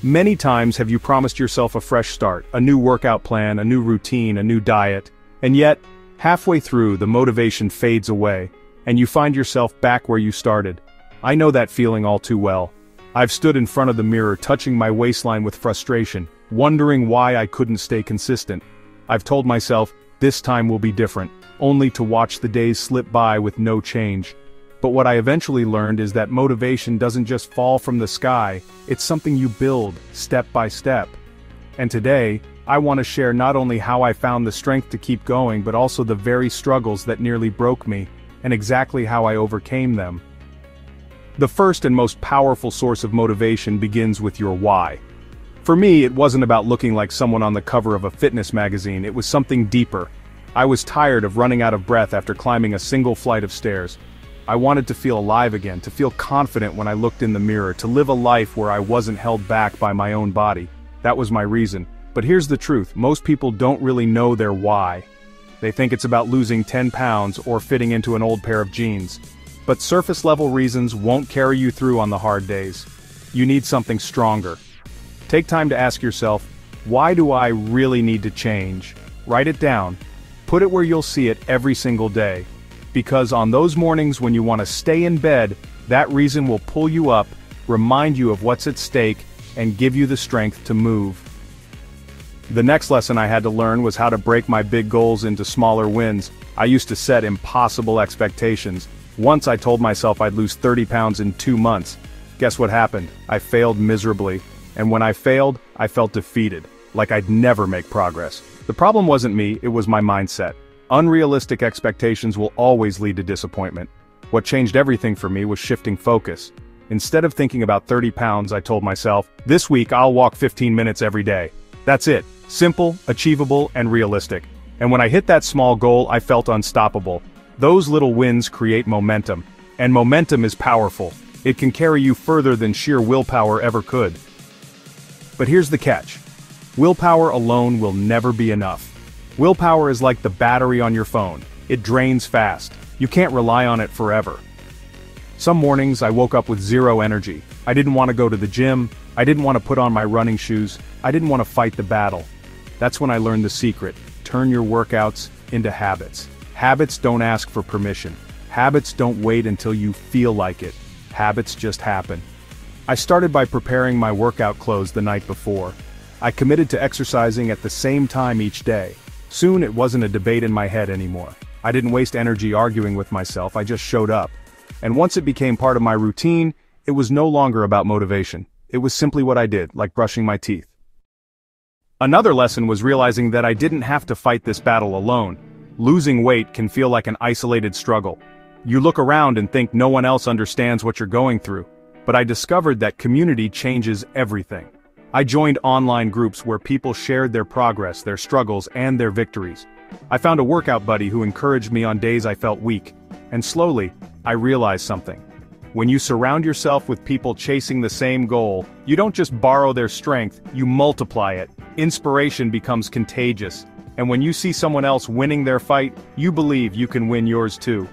Many times have you promised yourself a fresh start, a new workout plan, a new routine, a new diet, and yet, halfway through, the motivation fades away, and you find yourself back where you started. I know that feeling all too well. I've stood in front of the mirror touching my waistline with frustration, wondering why I couldn't stay consistent. I've told myself, this time will be different, only to watch the days slip by with no change. But what I eventually learned is that motivation doesn't just fall from the sky, it's something you build, step by step. And today, I want to share not only how I found the strength to keep going but also the very struggles that nearly broke me, and exactly how I overcame them. The first and most powerful source of motivation begins with your why. For me, it wasn't about looking like someone on the cover of a fitness magazine, it was something deeper. I was tired of running out of breath after climbing a single flight of stairs. I wanted to feel alive again, to feel confident when I looked in the mirror, to live a life where I wasn't held back by my own body. That was my reason. But here's the truth, most people don't really know their why. They think it's about losing 10 pounds or fitting into an old pair of jeans. But surface-level reasons won't carry you through on the hard days. You need something stronger. Take time to ask yourself, why do I really need to change? Write it down. Put it where you'll see it every single day. Because on those mornings when you want to stay in bed, that reason will pull you up, remind you of what's at stake, and give you the strength to move. The next lesson I had to learn was how to break my big goals into smaller wins. I used to set impossible expectations. Once I told myself I'd lose 30 pounds in 2 months. Guess what happened? I failed miserably. And when I failed, I felt defeated, like I'd never make progress. The problem wasn't me, it was my mindset. Unrealistic expectations will always lead to disappointment. What changed everything for me was shifting focus. Instead of thinking about 30 pounds, I told myself, this week I'll walk 15 minutes every day. That's it. Simple, achievable, and realistic. And when I hit that small goal, I felt unstoppable. Those little wins create momentum. And momentum is powerful. It can carry you further than sheer willpower ever could. But here's the catch. Willpower alone will never be enough. Willpower is like the battery on your phone. It drains fast. You can't rely on it forever. Some mornings I woke up with zero energy. I didn't want to go to the gym. I didn't want to put on my running shoes. I didn't want to fight the battle. That's when I learned the secret. Turn your workouts into habits. Habits don't ask for permission. Habits don't wait until you feel like it. Habits just happen. I started by preparing my workout clothes the night before. I committed to exercising at the same time each day. Soon it wasn't a debate in my head anymore. I didn't waste energy arguing with myself, I just showed up. And once it became part of my routine, it was no longer about motivation. It was simply what I did, like brushing my teeth. Another lesson was realizing that I didn't have to fight this battle alone. Losing weight can feel like an isolated struggle. You look around and think no one else understands what you're going through. But I discovered that community changes everything. I joined online groups where people shared their progress, their struggles, and their victories. I found a workout buddy who encouraged me on days I felt weak. And slowly, I realized something. When you surround yourself with people chasing the same goal, you don't just borrow their strength, you multiply it. Inspiration becomes contagious. And when you see someone else winning their fight, you believe you can win yours too.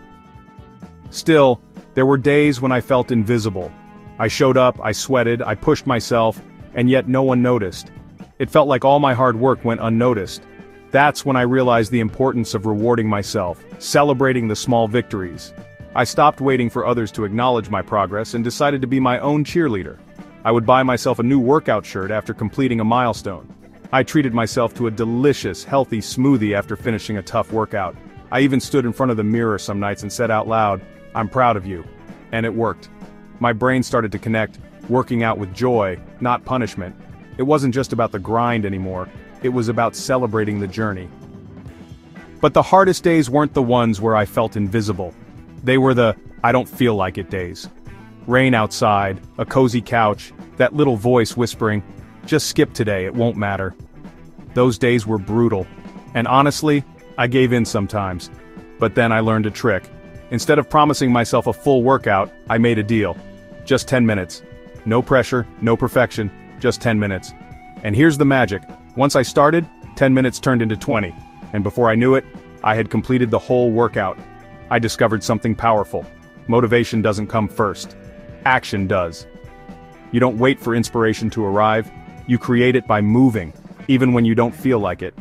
Still, there were days when I felt invisible. I showed up, I sweated, I pushed myself, and yet no one noticed. It felt like all my hard work went unnoticed. That's when I realized the importance of rewarding myself, celebrating the small victories. I stopped waiting for others to acknowledge my progress and decided to be my own cheerleader. I would buy myself a new workout shirt after completing a milestone. I treated myself to a delicious, healthy smoothie after finishing a tough workout. I even stood in front of the mirror some nights and said out loud, "I'm proud of you." And it worked. My brain started to connect, working out with joy, not punishment. It wasn't just about the grind anymore, it was about celebrating the journey. But the hardest days weren't the ones where I felt invisible. They were the, I don't feel like it days. Rain outside, a cozy couch, that little voice whispering, just skip today, it won't matter. Those days were brutal. And honestly, I gave in sometimes. But then I learned a trick. Instead of promising myself a full workout, I made a deal. Just 10 minutes. No pressure, no perfection, just 10 minutes. And here's the magic. Once I started, 10 minutes turned into 20. And before I knew it, I had completed the whole workout. I discovered something powerful. Motivation doesn't come first. Action does. You don't wait for inspiration to arrive, You create it by moving, even when you don't feel like it.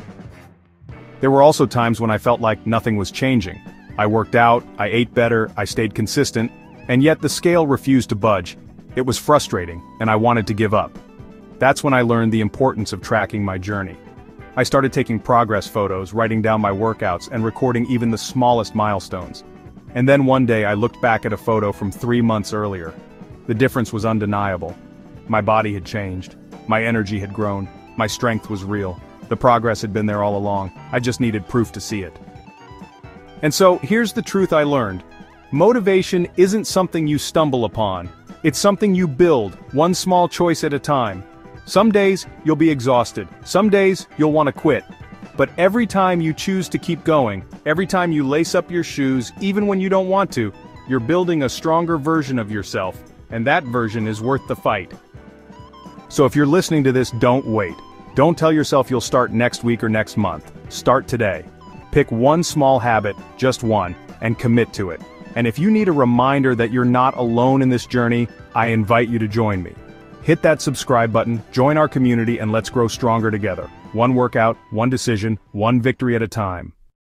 There were also times when I felt like nothing was changing. I worked out, I ate better, I stayed consistent, and yet the scale refused to budge. It was frustrating, and I wanted to give up. That's when I learned the importance of tracking my journey. I started taking progress photos, writing down my workouts, and recording even the smallest milestones. And then one day I looked back at a photo from 3 months earlier. The difference was undeniable. My body had changed. My energy had grown. My strength was real. The progress had been there all along. I just needed proof to see it. And so, here's the truth I learned. Motivation isn't something you stumble upon. It's something you build, one small choice at a time. Some days, you'll be exhausted. Some days, you'll want to quit. But every time you choose to keep going, every time you lace up your shoes, even when you don't want to, you're building a stronger version of yourself, and that version is worth the fight. So if you're listening to this, don't wait. Don't tell yourself you'll start next week or next month. Start today. Pick one small habit, just one, and commit to it. And if you need a reminder that you're not alone in this journey, I invite you to join me. Hit that subscribe button, join our community, and let's grow stronger together. One workout, one decision, one victory at a time.